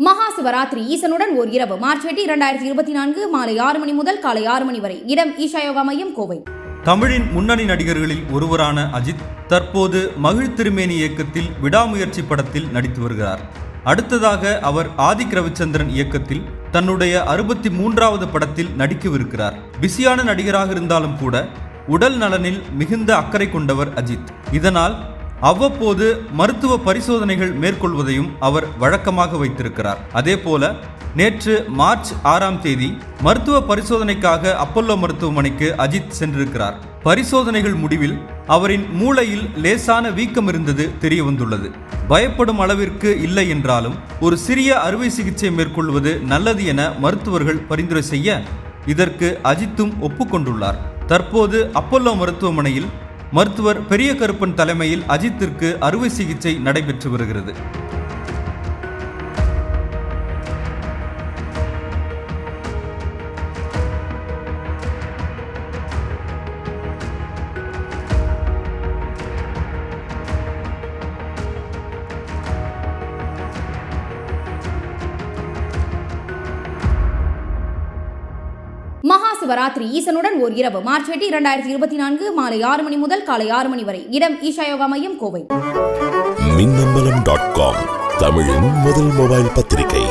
மகா சிவராத்திரி ஈசனுடன் ஓர் இரவு மார்ச் 8, 2024 மாலை 6 மணி முதல் காலை 6 மணி வரை. இடம் ஈஷா யோகா மையம், கோவை. தமிழின் முன்னணி நடிகர்களில் ஒருவரான அஜித் தற்போது மகிழ் திருமேனி இயக்கத்தில் விடாமுயற்சி படத்தில் நடித்து வருகிறார். அடுத்ததாக அவர் ஆதிக் ரவிச்சந்திரன் இயக்கத்தில் தன்னுடைய 63வது படத்தில் நடிக்கவிருக்கிறார். பிஸியான நடிகராக இருந்தாலும் கூட உடல் நலனில் மிகுந்த அக்கறை கொண்டவர் அஜித். இதனால் அவ்வப்போது மருத்துவ பரிசோதனைகள் மேற்கொள்வதையும் அவர் வழக்கமாக வைத்திருக்கிறார். அதேபோல நேற்று மார்ச் 6ஆம் தேதி மருத்துவ பரிசோதனைக்காக அப்பல்லோ மருத்துவமனைக்கு அஜித் சென்றிருக்கிறார். பரிசோதனைகள் முடிவில் அவரின் மூளையில் லேசான வீக்கம் இருந்தது தெரிய வந்துள்ளது. பயப்படும் அளவிற்கு இல்லை என்றாலும் ஒரு சிறிய அறுவை சிகிச்சை மேற்கொள்வது நல்லது என மருத்துவர்கள் பரிந்துரை செய்ய இதற்கு அஜித்தும் ஒப்புக்கொண்டுள்ளார். தற்போது அப்பல்லோ மருத்துவமனையில் மருத்துவர் பெரிய கருப்பன் தலைமையில் அஜித்திற்கு அறுவை சிகிச்சை நடைபெற்று வருகிறது. மகா சிவராத்திரி ஈசனுடன் ஓர் இரவு மார்ச் 8, 2024 மாலை 6 மணி முதல் காலை 6 மணி வரை. இடம் ஈஷா யோகா மையம், கோவை. மின்னம்பலம்.com தமிழின் முதல் மொபைல் பத்திரிகை.